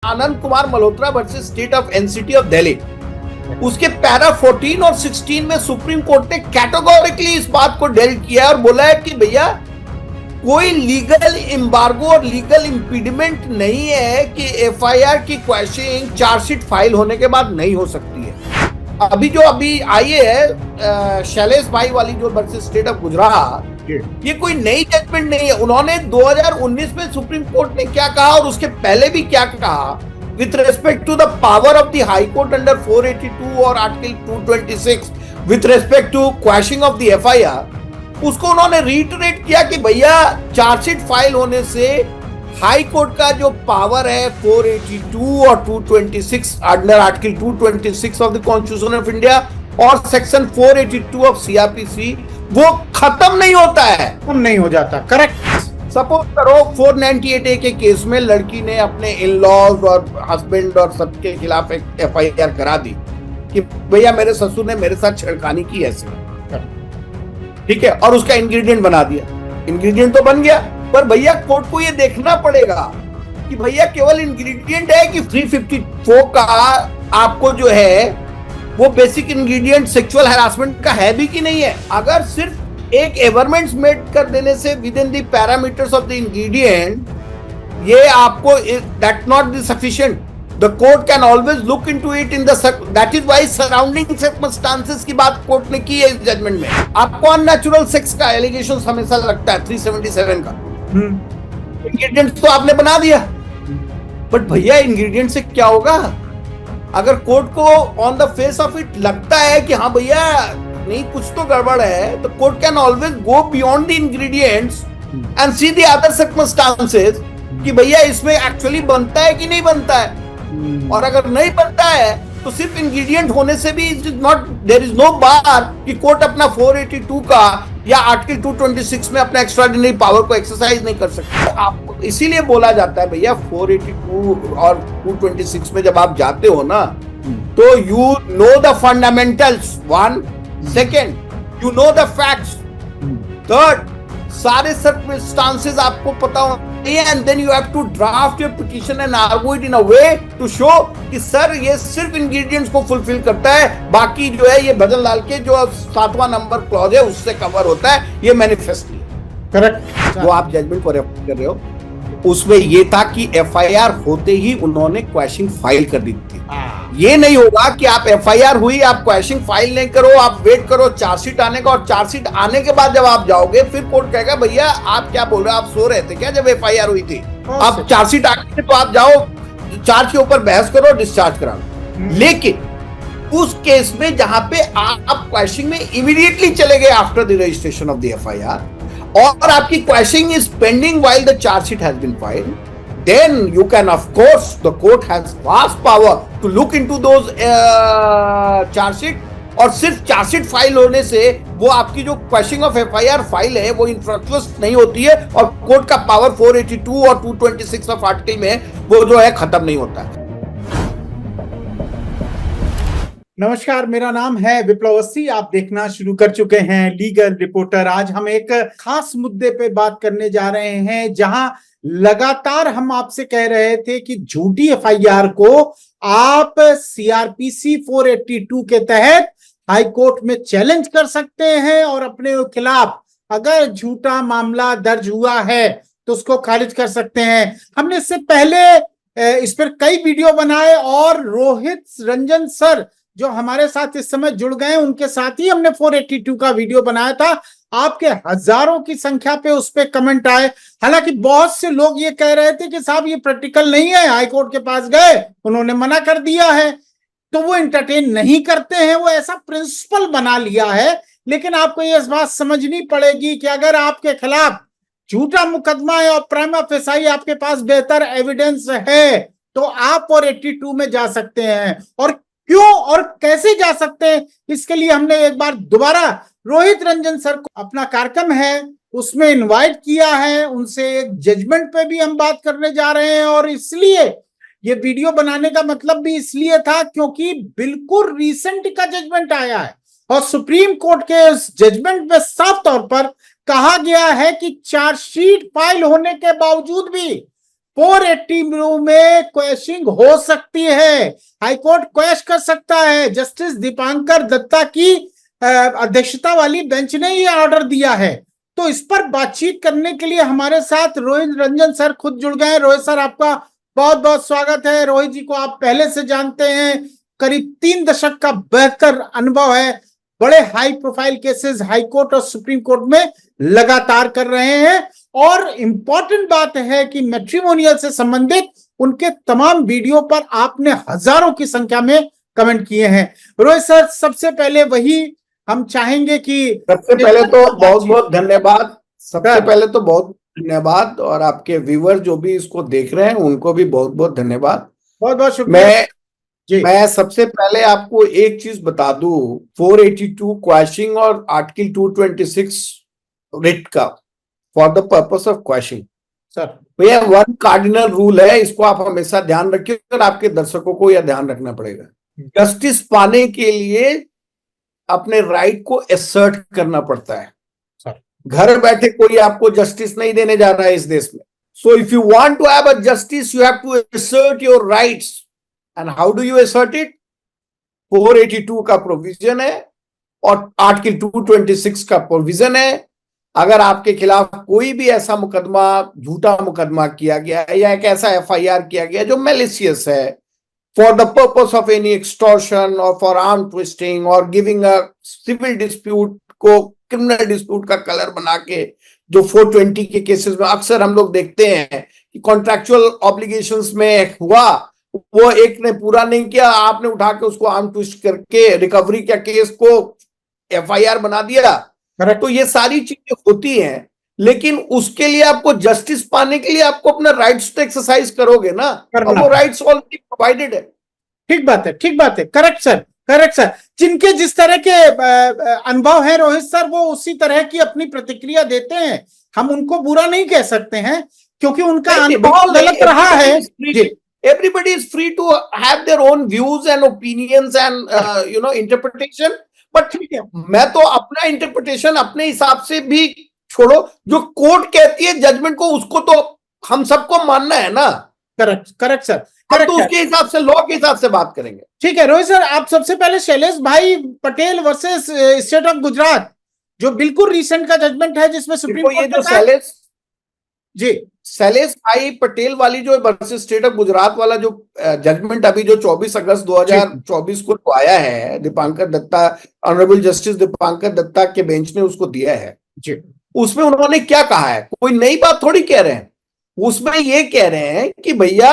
Anand Kumar Malhotra versus state of NCT of Delhi, उसके para 14 और 16 में सुप्रीम कोर्ट ने कैटेगोरिकली इस बात को डेल किया और बोला है कि भैया कोई लीगल एम्बार्गो और लीगल इंपीडिमेंट नहीं है कि एफआईआर की क्वेश्चनिंग चार्जशीट फाइल होने के बाद नहीं हो सकती है। अभी आई है शैलेश भाई वाली जो वर्सेस स्टेट ऑफ गुजरात, ये कोई नई जजमेंट नहीं है। उन्होंने 2019 में सुप्रीम कोर्ट ने क्या कहा और उसके पहले भी क्या कहा with respect to the power of the high court under 482 और article 226 with respect to quashing of the FIR, उसको उन्होंने रीइटरेट किया कि भैया चार्जशीट फाइल होने से हाई कोर्ट का जो पावर है 482 और 226 under article 226 of the constitution of India और सेक्शन 482 ऑफ सीआरपीसी वो खत्म नहीं होता है, नहीं हो जाता। करेक्ट। सपोज करो 498A के केस में लड़की ने अपने इन लॉज और हस्बैंड और सबके खिलाफ एक एफआईआर करा दी कि भैया मेरे ससुर ने मेरे साथ छेड़खानी की ऐसे, ठीक है, और उसका इंग्रेडिएंट बना दिया। इंग्रेडिएंट तो बन गया, पर भैया कोर्ट को ये देखना पड़ेगा कि भैया केवल इंग्रेडिएंट है कि 354 का आपको जो है वो बेसिक इंग्रेडिएंट सेक्सुअल हैरासमेंट का है भी कि नहीं है। अगर सिर्फ एक एवरमेंट्स मेड कर देने से with in the parameters of the ingredient ये आपको that not the sufficient, the court can always look into it in the that is why surrounding circumstances की बात कोर्ट ने की है इस जजमेंट में। आपको अननेचुरल सेक्स का एलिगेशन हमेशा लगता है 377 का, इंग्रेडिएंट्स तो आपने बना दिया, बट भैया इंग्रेडिएंट से क्या होगा? अगर कोर्ट को on the face of it लगता है कि हाँ भैया नहीं कुछ तो गड़बड़ है, तो court can always go beyond the ingredients and see the other circumstances कि भैया इसमें एक्चुअली बनता है कि नहीं बनता है। और अगर नहीं बनता है तो सिर्फ इंग्रेडिएंट होने से भी देयर इज नो बार कि कोर्ट अपना 482 का या आर्टिकल 226 में अपना एक्स्ट्राऑर्डिनरी पावर को एक्सरसाइज नहीं कर सकते। आप इसीलिए बोला जाता है भैया 482 और 226 में जब आप जाते हो ना तो you know the fundamentals, one, second you know the facts, third सारे सर्कमस्टांसेस आपको पता हो and then you have to draft your petition and argue it in a way to show कि सर ये सिर्फ इंग्रेडिएंट्स को फुलफिल करता है, बाकी जो है ये भजन लाल के जो 7वां नंबर क्लॉज है उससे कवर होता है, ये मैनिफेस्टली। करेक्ट। वो आप जजमेंट को रेफर कर रहे हो, उसमें ये था कि एफआईआर होते ही उन्होंने क्वैशिंग फाइल कर दी थी। ये नहीं होगा कि आप एफआईआर हुई आप क्वैशिंग फाइल नहीं करो, आप वेट करो चार्जशीट आने का, और चार्जशीट आने के बाद जब आप जाओगे फिर कोर्ट कहेगा भैया आप क्या बोल रहे हो, आप सो रहे थे क्या जब एफआईआर हुई थी? आप चार्जशीट आ गई तो आप जाओ चार्ज के ऊपर बहस करो, डिस्चार्ज कराओ। लेकिन उस केस में जहां पे आप क्वैशिंग में इमीडिएटली चले गए after the registration of the FIR और आपकी quashing is pending while the chargesheet has been filed, then you can, of course, the court has vast power to look into those charge sheet, और सिर्फ chargesheet file होने से वो आपकी जो question of FIR file है वो इनफ्रुक्चुअस नहीं होती है और कोर्ट का पावर 482 और 226 ऑफ आर्टिकल में वो जो है खत्म नहीं होता है। नमस्कार, मेरा नाम है विप्लव अवस्थी। आप देखना शुरू कर चुके हैं लीगल रिपोर्टर। आज हम एक खास मुद्दे पे बात करने जा रहे हैं जहां लगातार हम आपसे कह रहे थे कि झूठी एफआईआर को आप सीआरपीसी 482 के तहत हाई कोर्ट में चैलेंज कर सकते हैं और अपने खिलाफ अगर झूठा मामला दर्ज हुआ है तो उसको खारिज कर सकते हैं। हमने इससे पहले इस पर कई वीडियो बनाए और रोहित रंजन सर जो हमारे साथ इस समय जुड़ गए उनके साथ ही हमने 482 का वीडियो बनाया था। आपके हजारों की संख्या पे उस पे कमेंट आए। हालांकि बहुत से लोग ये कह रहे थे कि साहब ये प्रैक्टिकल नहीं है, हाई कोर्ट के पास गए उन्होंने मना कर दिया है, तो वो एंटरटेन नहीं करते हैं, वो ऐसा प्रिंसिपल बना लिया है। लेकिन आपको ये बात समझनी पड़ेगी कि अगर आपके खिलाफ झूठा मुकदमा है और प्राइमा फेसाई आपके पास बेहतर एविडेंस है तो आप 482 में जा सकते हैं। और क्यों और कैसे जा सकते हैं इसके लिए हमने एक बार दोबारा रोहित रंजन सर को अपना कार्यक्रम है उसमें इनवाइट किया है। उनसे एक जजमेंट पे भी हम बात करने जा रहे हैं और इसलिए ये वीडियो बनाने का मतलब भी इसलिए था क्योंकि बिल्कुल रिसेंट का जजमेंट आया है और सुप्रीम कोर्ट के इस जजमेंट में साफ तौर पर कहा गया है कि चार्जशीट फाइल होने के बावजूद भी 480 में क्वेश्चनिंग हो सकती है, हाईकोर्ट क्वेश्चन कर सकता है। जस्टिस दीपांकर दत्ता की अध्यक्षता वाली बेंच ने ये ऑर्डर दिया है। तो इस पर बातचीत करने के लिए हमारे साथ रोहित रंजन सर खुद जुड़ गए। रोहित सर, आपका बहुत बहुत स्वागत है। रोहित जी को आप पहले से जानते हैं, करीब 3 दशक का बेहतर अनुभव है, बड़े high profile cases high court और सुप्रीम कोर्ट में लगातार कर रहे हैं। और इंपॉर्टेंट बात है कि मैट्रिमोनियल से संबंधित उनके तमाम वीडियो पर आपने हजारों की संख्या में कमेंट किए हैं। रोहित सर, सबसे पहले वही हम चाहेंगे कि सबसे पहले तो बहुत बहुत धन्यवाद। सबसे पहले तो बहुत धन्यवाद, और आपके व्यूअर जो भी इसको देख रहे हैं उनको भी बहुत बहुत धन्यवाद। बहुत बहुत शुक्रिया। मैं सबसे पहले आपको एक चीज बता दूं, 482 क्वैशिंग और आर्टिकल 226 रिट का for the purpose of quashing, sir भैया वन कार्डिनल रूल है, इसको आप हमेशा ध्यान रखिए और आपके दर्शकों को यह ध्यान रखना पड़ेगा। जस्टिस पाने के लिए अपने राइट को एसर्ट करना पड़ता है। घर बैठे कोई आपको जस्टिस नहीं देने जा रहा है इस देश में। So if you want to have a justice, you have to assert your rights. And how do you assert it? 482 का प्रोविजन है और आर्टिकल 226 का प्रोविजन है। अगर आपके खिलाफ कोई भी ऐसा मुकदमा, झूठा मुकदमा किया गया है या एक ऐसा एफआईआर किया गया जो मैलिशियस है, for the purpose of any extortion or for arm twisting or giving a civil dispute को criminal dispute का कलर बना के, जो 420 के केसेस में अक्सर हम लोग देखते हैं कि कॉन्ट्रैक्चुअल ऑब्लिगेशंस में हुआ, वो एक ने पूरा नहीं किया, आपने उठा के उसको आर्म ट्विस्ट करके रिकवरी के केस को एफआईआर बना दिया। तो ये सारी चीजें होती हैं, लेकिन उसके लिए आपको जस्टिस पाने के लिए आपको अपना राइट्स तो एक्सरसाइज करोगे ना, और वो राइट्स ऑलरेडी प्रोवाइडेड है। ठीक बात है, ठीक बात है। Correct sir, correct sir. जिनके जिस तरह के अनुभव है रोहित सर, वो उसी तरह की अपनी प्रतिक्रिया देते हैं। हम उनको बुरा नहीं कह सकते हैं क्योंकि उनका अनुभव गलत रहा है। Everybody is free to have their own views and opinions and interpretation, but मैं तो अपना इंटरप्रिटेशन अपने हिसाब से भी छोड़ो, जो कोर्ट कहती है जजमेंट को, उसको तो हम सबको मानना है ना। Correct, correct sir. तो उसके हिसाब से, लॉ के हिसाब से बात करेंगे। ठीक है रोहित सर, आप सबसे पहले शैलेश भाई Patel versus state of Gujarat, जो बिल्कुल रिसेंट का जजमेंट है जिसमें सुप्रीम कोर्ट, ये जो शैलेश भाई पटेल वाली जो वर्सेस स्टेट ऑफ गुजरात वाला जो जजमेंट अभी जो 24 अगस्त 2024 को आया है, दीपांकर दत्ता, ऑनरेबल जस्टिस दीपांकर दत्ता के बेंच ने उसको दिया है जी। उसमें उन्होंने क्या कहा है, कोई नई बात थोड़ी कह रहे हैं। उसमें ये कह रहे हैं कि भैया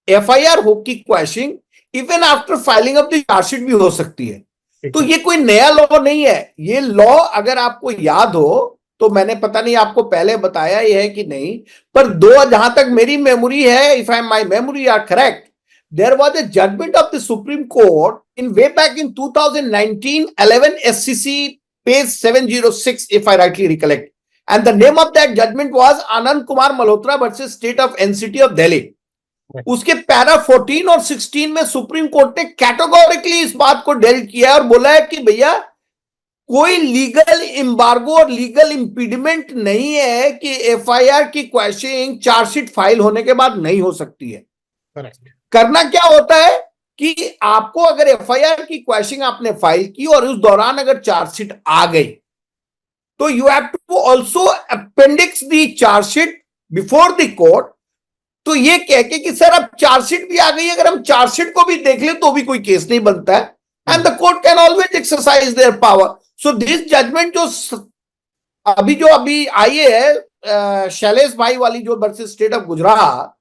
एफआईआर हो की quashing even after filing of the chargesheet भी हो सकती है। तो ये कोई नया लॉ नहीं है। ये लॉ अगर आपको याद हो तो मैंने पता नहीं आपको पहले बताया ही है कि नहीं, पर जहां तक मेरी मेमोरी है, if my memory are correct, there was a judgment of the supreme court in way back in 2019 11 SCC page 706 if I rightly recollect, and the name of that judgment was Anand Kumar Malhotra versus State of NCT of Delhi. उसके para 14 और 16 में supreme court ने categorically इस बात को del किया और बोला है कि भैया कोई लीगल एम्बार्गो और लीगल इंपीडिमेंट नहीं है कि एफआईआर की क्वैशिंग चार्जशीट फाइल होने के बाद नहीं हो सकती है। करना क्या होता है कि आपको अगर एफआईआर की क्वैशिंग आपने फाइल की और उस दौरान अगर चार्जशीट आ गई, तो you have to also appendix the chargesheet before the court. तो ये कह के कि सर अब चार्जशीट भी आ गई, अगर हम चार्जशीट को भी देख ले तो भी कोई केस नहीं बनता है, and the court can always exercise their power. So this judgment जो अभी आई है शैलेश भाई वाली जो वर्सेस स्टेट ऑफ गुजरात,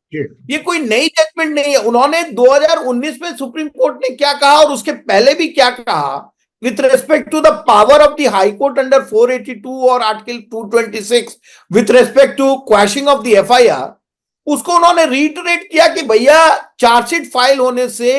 ये कोई नई जजमेंट नहीं है। उन्होंने 2019 में सुप्रीम कोर्ट ने क्या कहा और उसके पहले भी क्या कहा with respect to the power of the high court under 482 और article 226 with respect to quashing of the FIR, उसको उन्होंने रीइटरेट किया कि भैया चार्जशीट फाइल होने से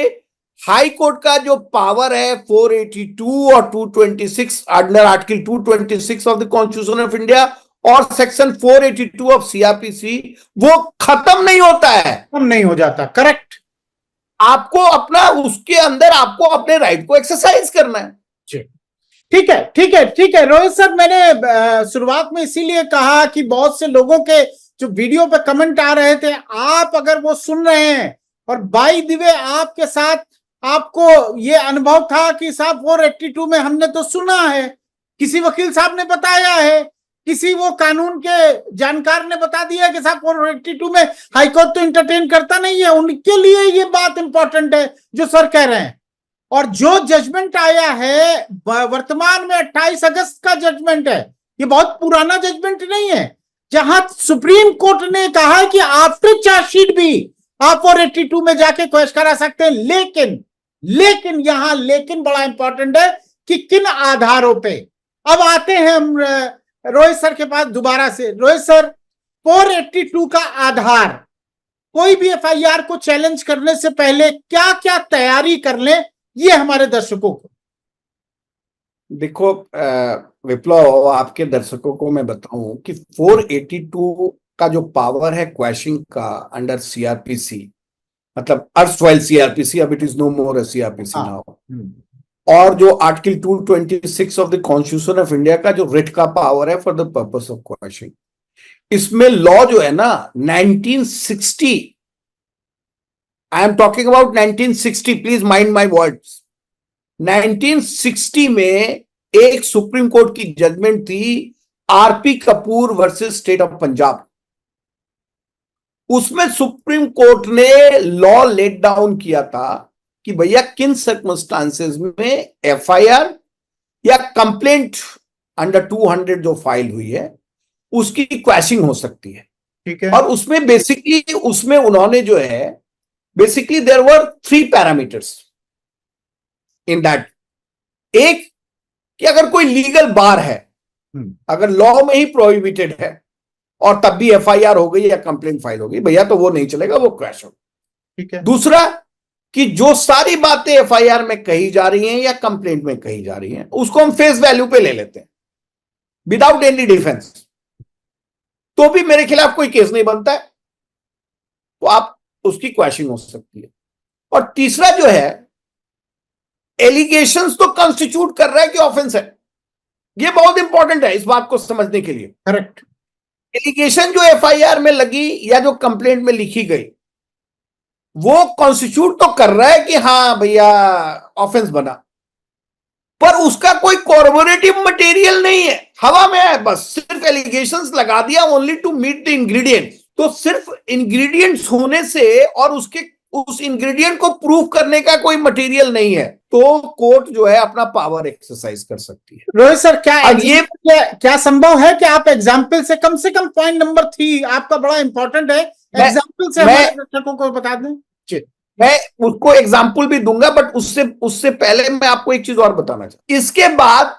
हाई कोर्ट का जो पावर है 482 और 226 under article 226 of the constitution of India और सेक्शन 482 ऑफ सीआरपीसी, वो खत्म नहीं होता है, खत्म नहीं हो जाता। करेक्ट। आपको अपना उसके अंदर आपको अपने राइट को एक्सरसाइज करना है। ठीक है, ठीक है, ठीक है रोहित सर, मैंने शुरुआत में इसीलिए कहा कि बहुत से लोगों के जो वीडियो पे कमेंट आ रहे थे, आप अगर वो सुन रहे हैं और बाय द वे आपके साथ आपको ये अनुभव था कि साहब 482 में हमने तो सुना है, किसी वकील साहब ने बताया है, किसी वो कानून के जानकार ने बता दिया कि साहब 482 में हाईकोर्ट तो इंटरटेन करता नहीं है, उनके लिए ये बात इंपॉर्टेंट है जो सर कह रहे हैं। और जो जजमेंट आया है वर्तमान में 28 अगस्त का जजमेंट है, ये बहुत पुराना जजमेंट नहीं है, जहां सुप्रीम कोर्ट ने कहा है कि आफ्टर चार्जशीट भी आप 482 में जाके क्वेश्चन करा सकते हैं। लेकिन यहां लेकिन बड़ा इंपॉर्टेंट है कि किन आधारों पे। अब आते हैं हम रोहित सर के पास दोबारा से। रोहित सर, 482 का आधार, कोई भी एफआईआर को चैलेंज करने से पहले क्या क्या तैयारी कर लें, ये हमारे दर्शकों को। देखो विप्लव, आपके दर्शकों को मैं बताऊं कि 482 का जो पावर है क्वैशिंग का अंडर सीआरपीसी, मतलब अर्स्टवाइल सीआरपीसी, अब it is no more CrPC now, और जो article 226 of the constitution of India का जो रिट का पावर है for the purpose of quashing, इसमें लॉ जो है ना 1960, I am talking about 1960, please mind my words. 1960 में एक सुप्रीम कोर्ट की जजमेंट थी RP Kapoor versus state of Punjab. उसमें सुप्रीम कोर्ट ने लॉ लेट डाउन किया था कि भैया किन सर्कमस्टांसेस में एफआईआर या कंप्लेंट अंडर 200 जो फाइल हुई है उसकी क्वैशिंग हो सकती है। ठीक है। और उसमें बेसिकली उसमें उन्होंने जो है basically there were 3 parameters in that. एक कि अगर कोई लीगल बार है, अगर लॉ में ही प्रोहिबिटेड है और तब भी एफआईआर हो गई या कंप्लेंट फाइल हो गई, भैया तो वो नहीं चलेगा, वो क्रैश हो। ठीक है। दूसरा कि जो सारी बातें एफआईआर में कही जा रही हैं या कंप्लेंट में कही जा रही हैं उसको हम फेस वैल्यू पे ले लेते हैं विदाउट एनी डिफेंस, तो भी मेरे खिलाफ कोई केस नहीं बनता है, तो आप उसकी क्वैशिंग हो सकती है। और तीसरा जो है, एलिगेशंस तो कॉन्स्टिट्यूट कर रहा है कि ऑफेंस है, ये बहुत इंपॉर्टेंट है इस बात को समझने के लिए। करेक्ट। एलिगेशन जो एफआईआर में लगी या जो कंप्लेंट में लिखी गई वो कॉन्स्टिट्यूट तो कर रहा है कि हां भैया ऑफेंस बना, पर उसका कोई कॉर्पोरेटिव मटेरियल नहीं है, हवा में है, बस सिर्फ एलिगेशंस लगा दिया only to meet the ingredients. तो सिर्फ इंग्रेडिएंट्स होने से और उस इंग्रेडिएंट को प्रूव करने का कोई मटेरियल नहीं है, तो कोर्ट जो है अपना पावर एक्सरसाइज कर सकती है। रोहित सर, क्या संभव है कि आप एग्जाम्पल से कम पॉइंट नंबर 3 आपका बड़ा इंपॉर्टेंट है, एग्जाम्पल से हमारे दर्शकों को बता दें। मैं उसको एग्जाम्पल भी दूंगा, बट उससे पहले मैं आपको एक चीज और बताना चाहता हूं। इसके बाद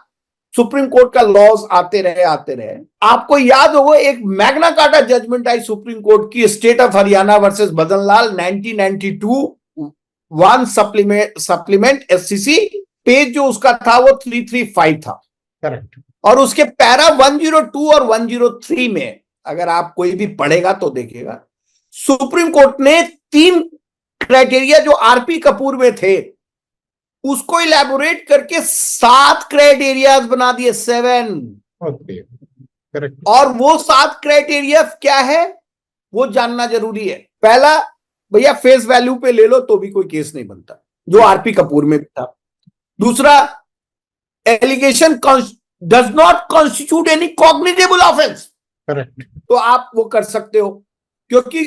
सुप्रीम कोर्ट का लॉज आते रहे। आपको याद होगा एक मैग्ना कार्टा जजमेंट आई सुप्रीम कोर्ट की, state of Haryana versus Bhajanlal 1992, 1 supplement SCC, page जो उसका था वो 335 था। करेक्ट। और उसके पैरा 102 और 103 में अगर आप कोई भी पढ़ेगा तो देखिएगा, सुप्रीम कोर्ट ने 3 क्राइटेरिया जो आरपी कपूर में थे उसको इलैबोरेट करके 7 क्राइटेरिया बना दिए, 7। करेक्ट। और वो 7 क्राइटेरिया क्या है वो जानना जरूरी है। पहला, भैया फेस वैल्यू पे ले लो तो भी कोई केस नहीं बनता, जो आरपी कपूर में भी था। दूसरा, allegation does not constitute any cognizable offence. Correct. तो आप वो कर सकते हो, क्योंकि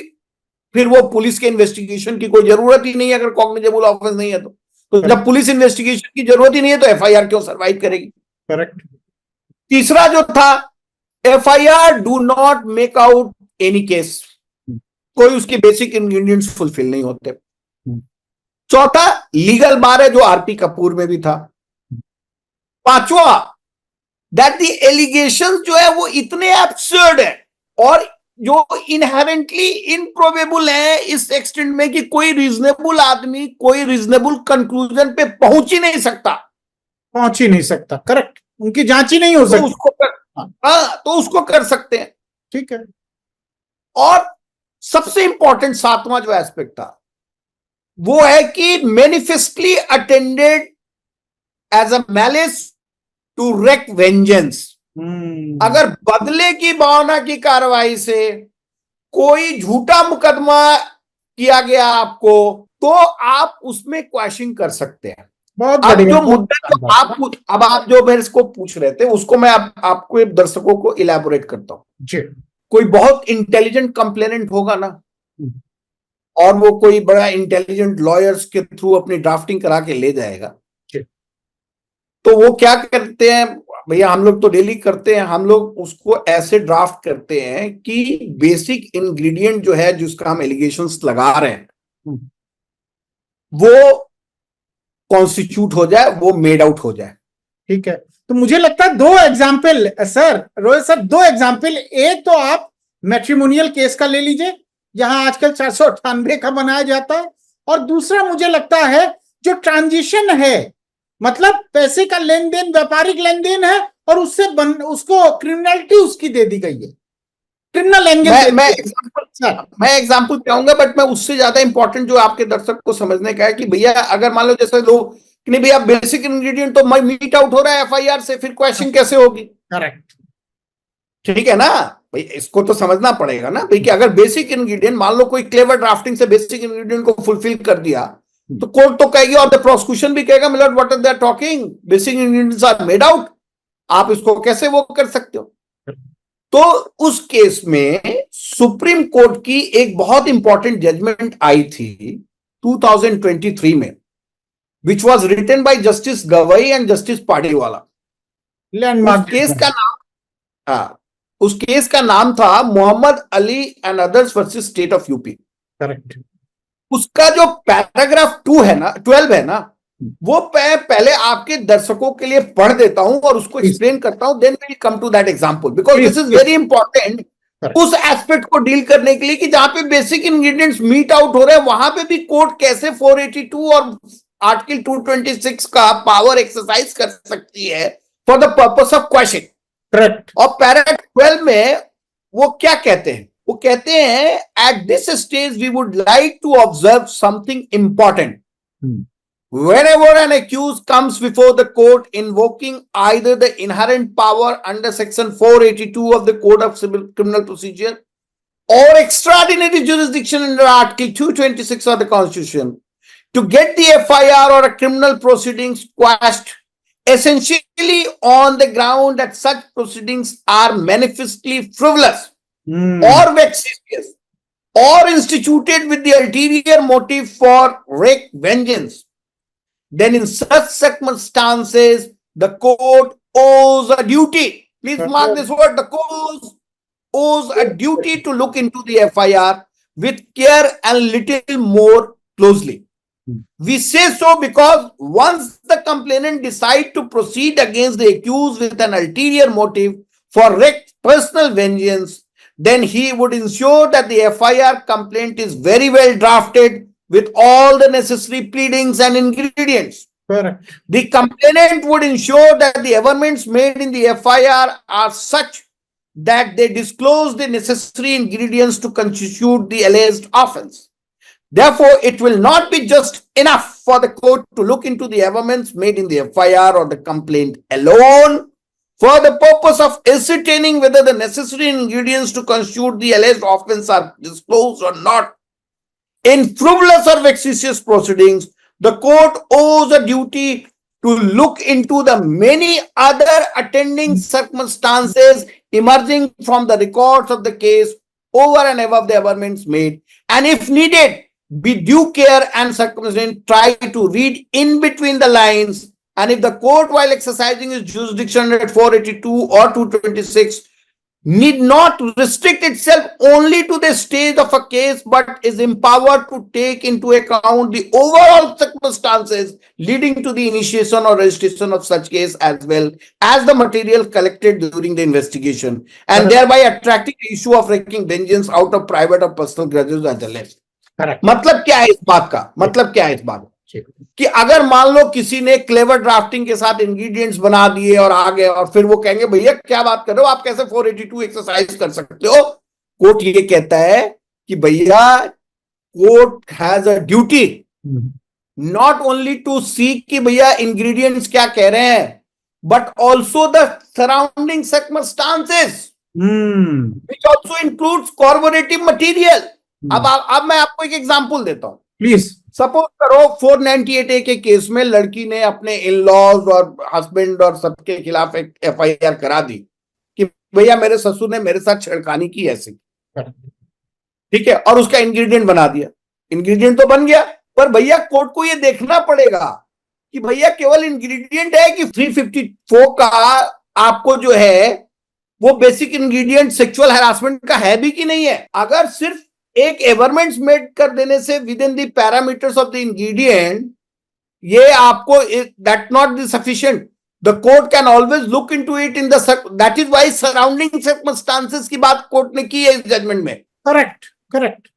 फिर वो पुलिस के इन्वेस्टिगेशन की कोई जरूरत ही नहीं है अगर कॉग्निजेबल ऑफेंस नहीं है तो जब पुलिस इन्वेस्टिगेशन की जरूरत ही नहीं है तो एफआईआर क्यों सर्वाइव करेगी। करेक्ट। तीसरा जो था, FIR do not make out any case, कोई उसके बेसिक इंग्रेडिएंट्स फुलफिल नहीं होते। चौथा, लीगल बार है जो आरपी कपूर में भी था। पांचवा, दैट द एलिगेशंस जो है वो इतने एब्सर्ड है और जो इनहेरेंटली इनप्रोबेबल है इस एक्सटेंट में कि कोई रीजनेबल आदमी कोई रीजनेबल कंक्लूजन पे पहुंच ही नहीं सकता। करेक्ट। उनकी जांच ही नहीं हो सकती, तो उसको कर सकते हैं। ठीक है। और सबसे इंपॉर्टेंट 7वां जो एस्पेक्ट था वो है कि manifestly attended as a malice to wreak vengeance. अगर बदले की भावना की कार्रवाई से कोई झूठा मुकदमा किया गया आपको, तो आप उसमें क्वेश्चन कर सकते हैं। बहुत अब बढ़िया, जो मुद्दा जो अब आप जो मेरे को पूछ रहे थे, उसको मैं आपको दर्शकों को इलेबोरेट करता हूं। जी। कोई बहुत इंटेलिजेंट कंप्लेनेंट होगा ना, और वो कोई बड़ा इंटेलिजेंट लॉयर्स के थ्रू अपनी ड्राफ्टिंग करा के ले जाएगा, तो वो क्या करते हैं भैया, हम लोग तो डेली करते हैं, हम लोग उसको ऐसे ड्राफ्ट करते हैं कि बेसिक इंग्रेडिएंट जो है जिसका हम एलिगेशंस लगा रहे हैं वो कॉन्स्टिट्यूट हो जाए, वो मेड आउट हो जाए। ठीक है, तो मुझे लगता है दो एग्जाम्पल सर, रोहित सर, दो एग्जाम्पल। एक तो आप मैट्रिमोनियल केस का ले लीजिए जहां आजकल 498 का बनाया जाता है, और दूसरा मुझे लगता है जो ट्रांजिशन है, मतलब पैसे का लेन देन व्यापारिक लेन देन है और उससे उसको क्रिमिनलिटी उसकी दे दी गई है, क्रिमिनल एंगल। मैं एग्जांपल चाहूंगा, बट मैं उससे ज्यादा इंपॉर्टेंट जो आपके दर्शक को समझने का है कि भैया अगर मान लो जैसे लोग कि नहीं भैया बेसिक इंग्रेडिएंट तो मीट आउट हो रहा है एफआईआर से, फिर क्वेश्चन कैसे होगी? करेक्ट, ठीक है ना भाई, इसको तो समझना पड़ेगा ना भाई कि अगर बेसिक इंग्रेडिएंट मान लो कोई क्लेवर ड्राफ्टिंग से बेसिक इंग्रेडिएंट को फुलफिल कर दिया, तो कोर्ट तो कहेगी और द प्रोसिक्यूशन भी कहेगा milord what are they talking, basic ingredients are made out, आप इसको कैसे वो कर सकते हो? तो उस केस में सुप्रीम कोर्ट की एक बहुत इंपॉर्टेंट जजमेंट आई थी 2023 में, which was written by justice Gavai and justice Pardiwala. उस केस का नाम, हाँ, उस केस का नाम था Mohammad Ali and others versus state of UP. Correct. उसका जो पैराग्राफ 12 है ना, वो पहले आपके दर्शकों के लिए पढ़ देता हूं और उसको एक्सप्लेन करता हूं, then will come to that example, because this is very important उस एस्पेक्ट को डील करने के लिए कि जहां पे बेसिक इंग्रेडिएंट्स मीट आउट हो रहे हैं, वहां पे भी कोर्ट कैसे 482 और आर्टिकल 226 का पावर एक्सरसाइज कर सकती है for the purpose of question. Correct. और पैराग्राफ 12 में वो क्या कहते हैं? वो कहते हैं at this stage we would like to observe something important. Whenever an accused comes before the court invoking either the inherent power under section 482 of the Code of Civil Criminal Procedure or extraordinary jurisdiction under Article 226 of the Constitution to get the FIR or a criminal proceedings quashed, essentially on the ground that such proceedings are manifestly frivolous or vexatious or instituted with the ulterior motive for wreak vengeance, then in such circumstances, the court owes a duty. Please mark this word, the court owes a duty to look into the FIR with care and little more closely. We say so because once the complainant decides to proceed against the accused with an ulterior motive for personal vengeance, then he would ensure that the FIR complaint is very well drafted with all the necessary pleadings and ingredients. Correct. The complainant would ensure that the averments made in the FIR are such that they disclose the necessary ingredients to constitute the alleged offense. Therefore, it will not be just enough for the court to look into the averments made in the FIR or the complaint alone for the purpose of ascertaining whether the necessary ingredients to constitute the alleged offense are disclosed or not. In frivolous or vexatious proceedings, the court owes a duty to look into the many other attending circumstances emerging from the records of the case over and above the averments made, and if needed, be due care and circumstance, try to read in between the lines, and if the court, while exercising its jurisdiction at 482 or 226, need not restrict itself only to the stage of a case, but is empowered to take into account the overall circumstances leading to the initiation or registration of such case, as well as the material collected during the investigation, and thereby attracting the issue of wreaking vengeance out of private or personal grudges as alleged. मतलब क्या है इस बात का? मतलब क्या है इस बात कि अगर मान लो किसी ने क्लेवर ड्राफ्टिंग के साथ इंग्रेडिएंट्स बना दिए और आ गए, और फिर वो कहेंगे भैया क्या बात कर रहे हो, आप कैसे 482 एक्सरसाइज कर सकते हो? कोर्ट ये कहता है कि भैया court has a duty not only to see कि भैया इंग्रेडिएंट्स क्या कह रहे हैं, but also the surrounding circumstances, which also includes corroborative material. अब मैं आपको एक एग्जांपल देता हूं, प्लीज। सपोज करो 498A के केस में लड़की ने अपने इन लॉज और हस्बैंड और सबके खिलाफ एक FIR करा दी कि भैया मेरे ससुर ने मेरे साथ छेड़खानी की ऐसे, ठीक है, और उसका इंग्रेडिएंट बना दिया। इंग्रेडिएंट तो बन गया, पर भैया कोर्ट को ये देखना पड़ेगा कि भैया केवल इंग्रेडिएंट है कि 354 का आपको जो है वो बेसिक इंग्रेडिएंट सेक्सुअल हैरासमेंट का है भी कि नहीं है। अगर सिर्फ एक एवरमेंट्स मेड कर देने से with in the parameters of the ingredient ये आपको that not the sufficient, the court can always look into it in the, that is why surrounding circumstances की बात कोर्ट ने की है इस जजमेंट में। Correct correct.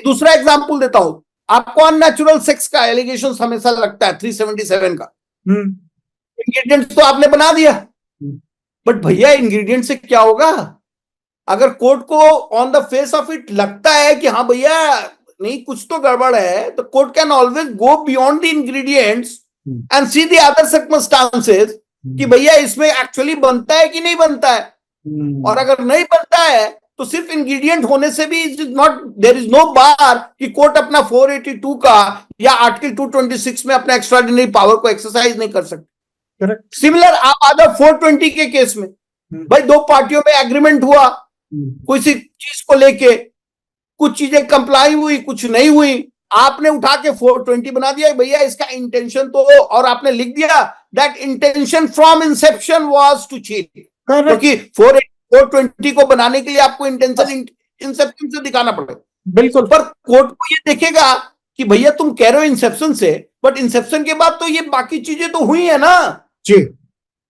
दूसरा एग्जांपल देता हूं आपको, अननेचुरल सेक्स का एलिगेशन हमेशा लगता है 377 का। इंग्रेडिएंट्स तो आपने बना दिया, बट भैया इंग्रेडिएंट से क्या होगा? अगर कोर्ट को on the face of it लगता है कि हाँ भैया नहीं कुछ तो गड़बड़ है, तो court can always go beyond the ingredients and see the other circumstances कि भैया इसमें एक्चुअली बनता है कि नहीं बनता है। और अगर नहीं बनता है तो सिर्फ इंग्रेडिएंट होने से भी देयर इज नो बार कि कोर्ट अपना 482 का या आर्टिकल 226 में अपना एक्स्ट्राऑर्डिनरी पावर को एक्सरसाइज नहीं कर सकते। सिमिलर आप अदर 420 के केस में भाई दो पार्टियों में एग्रीमेंट हुआ किसी चीज को लेके, कुछ चीजें कंप्लाई हुई कुछ नहीं हुई, आपने उठा के 420 बना दिया भैया इसका इंटेंशन तो, और आपने लिख दिया that intention from inception was to cheat, क्योंकि 420 को बनाने के लिए आपको इंटेंशन इंसेप्शन से दिखाना पड़ेगा। बिल्कुल। पर कोर्ट को ये देखेगा कि भैया तुम कह रहे हो इंसेप्शन से, बट इंसेप्शन के बाद तो ये बाकी चीजें तो हुई है ना जी।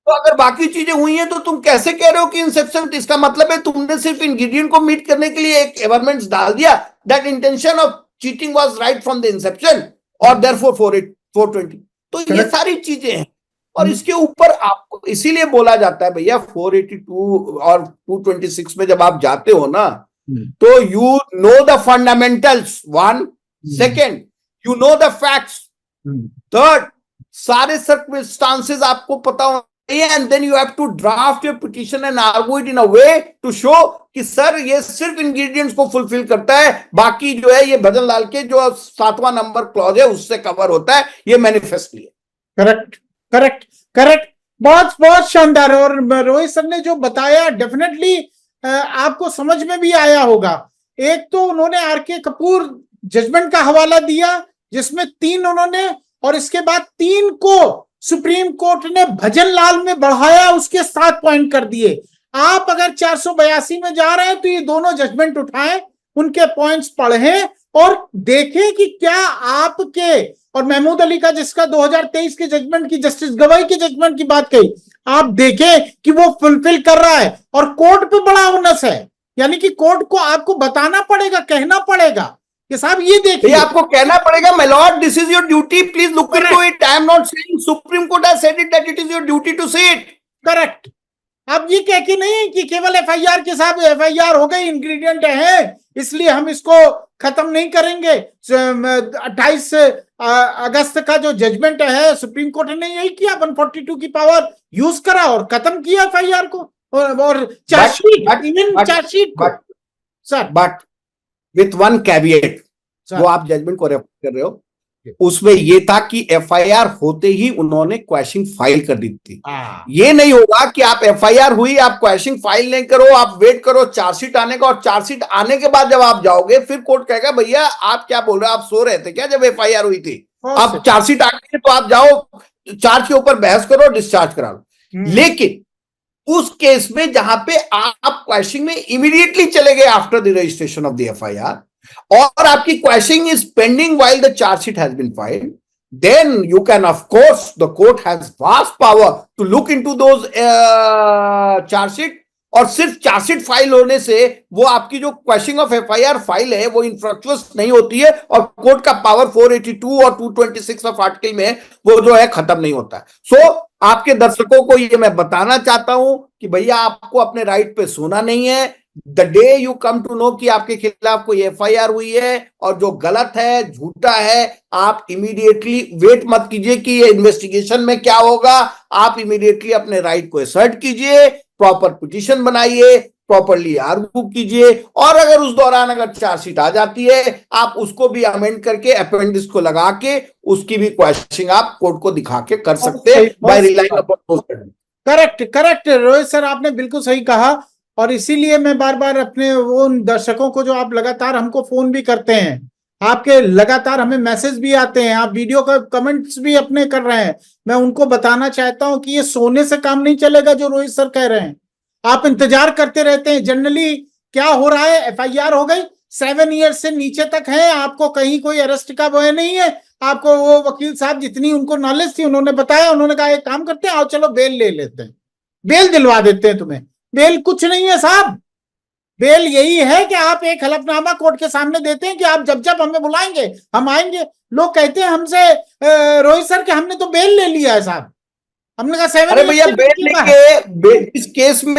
तो अगर बाकी चीजें हुई हैं तो तुम कैसे कह रहे हो कि इंसेप्शन? इसका मतलब है तुमने सिर्फ इंग्रेडिएंट को मीट करने के लिए एक एवरमेंट्स डाल दिया that intention of cheating was right from the Inception और देयरफॉर 420। तो ये सारी चीजें हैं और इसके ऊपर आपको इसीलिए बोला जाता है भैया 482 और 226 में जब आप जाते हो ना तो you know the fundamentals, one, second you know the facts, third सारे सर्कमस्टांसेस आपको पता हो, and then you have to draft your petition and argue it in a way to show कि सर ये सिर्फ इंग्रेडिएंट्स को फुलफिल करता है, बाकी जो है ये भजन लाल के जो 7वां नंबर क्लॉज है उससे कवर होता है, ये मैनिफेस्टली है। Correct correct correct. बहुत बहुत शानदार। और रोहित सर ने जो बताया डेफिनेटली आपको समझ में भी आया होगा। एक तो उन्होंने आर.के. कपूर जजमेंट का हवाला दिया जिसमें 3 उन्होंने, और इसके बाद 3 को सुप्रीम कोर्ट ने भजन लाल में बढ़ाया, उसके 7 पॉइंट कर दिए। आप अगर 482 में जा रहे हैं तो ये दोनों जजमेंट उठाएं, उनके पॉइंट्स पढ़ें और देखें कि क्या आपके और महमूद अली का जिसका 2023 के जजमेंट की, जस्टिस गवाई के जजमेंट की बात कही, आप देखें कि वो फुलफिल कर रहा है। और कोर्ट पे बड़ा ओनस है, यानी कि कोर्ट को आपको बताना पड़ेगा, कहना पड़ेगा कि साहब ये देखिए, आपको कहना पड़ेगा my lord this is your duty, please look into it, I am not saying supreme court has said it that it is your duty to see it. Correct. अब ये कह के नहीं कि केवल FIR के साथ FIR हो गई, इंग्रेडिएंट है इसलिए हम इसको खत्म नहीं करेंगे। 28 अगस्त का जो जजमेंट है सुप्रीम कोर्ट ने यही किया, 142 की पावर यूज करा और खत्म किया FIR को और चार्जशीट को। Sir but with one caveat, वो आप जजमेंट को रेफर कर रहे हो, उसमें ये था कि FIR होते ही उन्होंने क्वेश्चन फाइल कर दी थी। ये नहीं होगा कि आप FIR हुई आप क्वेश्चन फाइल नहीं करो, आप वेट करो चार्जशीट आने का, और चार्जशीट आने के बाद जब आप जाओगे फिर कोर्ट कहेगा भैया आप क्या बोल रहे हो, आप सो रहे थे क्या जब FIR हुई थी? अब चार्जशीट आ गई तो आप जाओ चार्ज के ऊपर बहस करो, डिस्चार्ज करा लो। लेकिन उस केस में जहां पे आप क्वेश्चन में इमीडिएटली चले गए after the registration of the FIR और आपकी question is pending while the chargesheet has been filed, then you can, of course, the court has vast power to look into those charge sheet, और सिर्फ chargesheet file होने से वो आपकी जो question of FIR file है वो इनफ्रक्चुअस नहीं होती है और कोर्ट का पावर 482 और 226 ऑफ आर्टिकल में वो जो है खत्म नहीं होता है। सो आपके दर्शकों को ये मैं बताना चाहता हूं कि भैया आपको अपने राइट पे सोना नहीं है। The day you come to know कि आपके खिलाफ कोई FIR हुई है और जो गलत है झूठा है, आप इमीडिएटली वेट मत कीजिए कि ये इन्वेस्टिगेशन में क्या होगा, आप इमीडिएटली अपने राइट को असर्ट कीजिए, प्रॉपर पिटीशन बनाइए, प्रॉपरली आर्गू कीजिए, और अगर उस दौरान अगर चार्जशीट आ जाती है आप उसको भी अमेंड करके अपेंडिक्स को लगा के उसकी भी क्वेश्चनिंग आप कोर्ट को दिखा के कर सकते हैं by relying upon. Correct correct Rohit sir, आपने बिल्कुल सही कहा। और इसीलिए मैं बार बार अपने वो उन दर्शकों को जो आप लगातार हमको फोन भी करते हैं, आपके लगातार हमें मैसेज भी आते हैं, आप वीडियो का कमेंट्स भी अपने कर रहे हैं, मैं उनको बताना चाहता हूं कि ये सोने से काम नहीं चलेगा जो रोहित सर कह रहे हैं। आप इंतजार करते रहते हैं। जनरली क्या हो रहा है, एफआईआर हो गई, 7 ईयर से नीचे तक है, आपको कहीं कोई अरेस्ट का भय नहीं है। आपको वो वकील साहब जितनी उनको नॉलेज थी उन्होंने बताया, उन्होंने कहा एक काम करते हैं, आओ चलो बेल ले लेते हैं, बेल दिलवा देते हैं तुम्हें। बेल कुछ नहीं है साहब, बेल यही है कि आप एक हलफनामा कोर्ट के सामने देते हैं कि आप जब जब हमें बुलाएंगे हम आएंगे। लोग कहते हैं हमसे रोहित सर कि हमने तो बेल ले लिया है साहब, हमने कहा 7। अरे भैया बेल लेके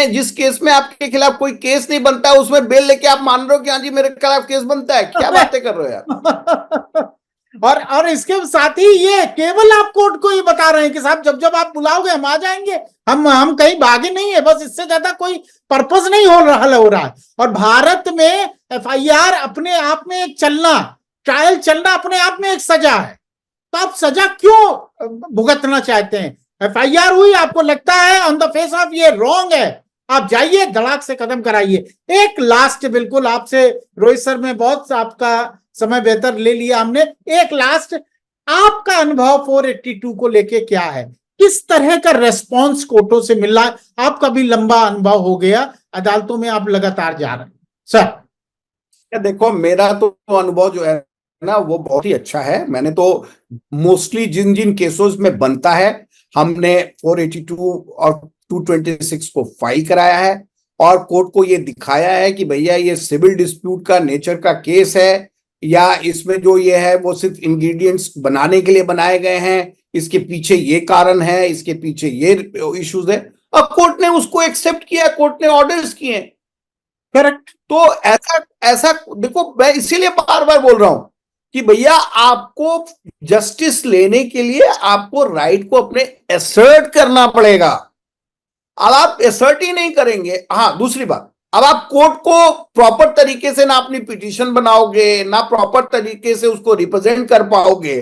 जिस केस में आपके खिलाफ कोई केस नहीं बनता है उसमें बेल लेके आप मान रहे हो कि हाँ जी मेरे खिलाफ केस बनता है? क्या बातें कर रहे हो यार। और इसके साथ ही ये केवल आप कोर्ट को ये बता रहे हैं कि साहब जब जब आप बुलाओगे हम आ जाएंगे, हम कहीं भागे नहीं है, बस इससे ज्यादा कोई पर्पस नहीं हो रहा है। और भारत में एफआईआर अपने आप में एक चलना, ट्रायल चलना अपने आप में एक सजा है। तो आप सजा क्यों भुगतना चाहते हैं? एफआईआर हुई, आपको लगता है ऑन द फेस ऑफ ये रॉन्ग है, आप जाइए धड़ाक से कदम कराइए। एक लास्ट बिल्कुल आपसे रोहित सर, में बहुत आपका समय बेहतर ले लिया हमने, एक लास्ट आपका अनुभव 482 को लेके क्या है? किस तरह का रेस्पॉन्स कोर्टों से मिल रहा है? आपका भी लंबा अनुभव हो गया, अदालतों में आप लगातार जा रहे हैं सर। देखो मेरा तो अनुभव जो है ना वो बहुत ही अच्छा है। मैंने तो मोस्टली जिन जिन केसेस में बनता है हमने 482 और 226 को फाइल कराया है और कोर्ट को ये दिखाया है कि भैया ये सिविल डिस्प्यूट का नेचर का केस है या इसमें जो ये है वो सिर्फ इंग्रेडिएंट्स बनाने के लिए बनाए गए हैं, इसके पीछे ये कारण है, इसके पीछे ये इश्यूज है। अब कोर्ट ने उसको एक्सेप्ट किया, कोर्ट ने ऑर्डर्स किए। करेक्ट। तो ऐसा देखो, मैं इसीलिए बार बार बोल रहा हूं कि भैया आपको जस्टिस लेने के लिए आपको राइट को अपने एसर्ट करना पड़ेगा। अब आप एसर्ट ही नहीं करेंगे। हाँ, दूसरी बात, अब आप कोर्ट को प्रॉपर तरीके से ना अपनी पिटीशन बनाओगे, ना प्रॉपर तरीके से उसको रिप्रेजेंट कर पाओगे,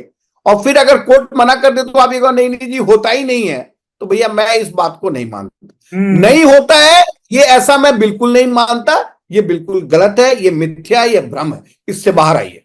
और फिर अगर कोर्ट मना कर दे तो आप ये कहो नहीं नहीं जी होता ही नहीं है, तो भैया मैं इस बात को नहीं मानता। नहीं होता है ये, ऐसा मैं बिल्कुल नहीं मानता, ये बिल्कुल गलत है, ये मिथ्या, ये भ्रम है, इससे बाहर आइए।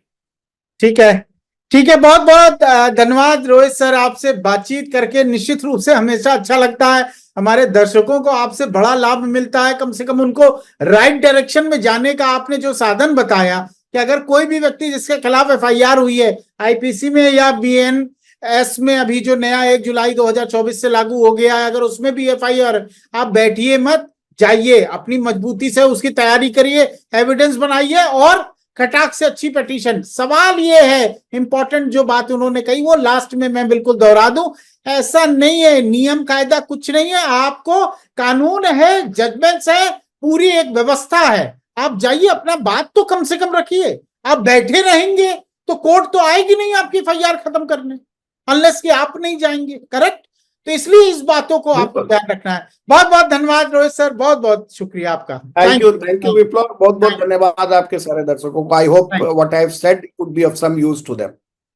ठीक है, ठीक है, बहुत बहुत धन्यवाद रोहित सर। आपसे बातचीत करके निश्चित रूप से हमेशा अच्छा लगता है। हमारे दर्शकों को आपसे बड़ा लाभ मिलता है, कम से कम उनको राइट डायरेक्शन में जाने का आपने जो साधन बताया कि अगर कोई भी व्यक्ति जिसके खिलाफ एफआईआर हुई है आईपीसी में या बीएनएस में, अभी जो नया 1 जुलाई 2024 से लागू हो गया है, अगर उसमें भी एफआईआर, आप बैठिए मत, जाइए अपनी मजबूती से उसकी तैयारी करिए, एविडेंस बनाइए और खटाक से अच्छी पिटीशन। सवाल ये है, इंपॉर्टेंट जो बात उन्होंने कही वो लास्ट में मैं बिल्कुल दोहरा दूं, ऐसा नहीं है, नियम कायदा कुछ नहीं है, आपको कानून है, जजमेंट्स है, पूरी एक व्यवस्था है। आप जाइए, अपना बात तो कम से कम रखिए। आप बैठे रहेंगे तो कोर्ट तो आएगी नहीं आपकी एफआईआर खत्म करने, अनलेस कि आप नहीं जाएंगे। करेक्ट। तो इसलिए इस बातों को आपको ध्यान रखना है। बहुत बहुत धन्यवाद रोहित सर, बहुत बहुत शुक्रिया आपका। थैंक यू विप्लव, बहुत बहुत धन्यवाद आपके सारे दर्शकों को। I hope what I have said would be of some use to them.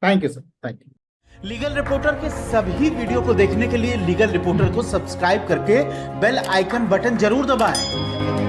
Thank you sir, thank you. Legal Reporter के सभी वीडियो को देखने के लिए लीगल रिपोर्टर को सब्सक्राइब करके बेल आइकन बटन जरूर दबाएं।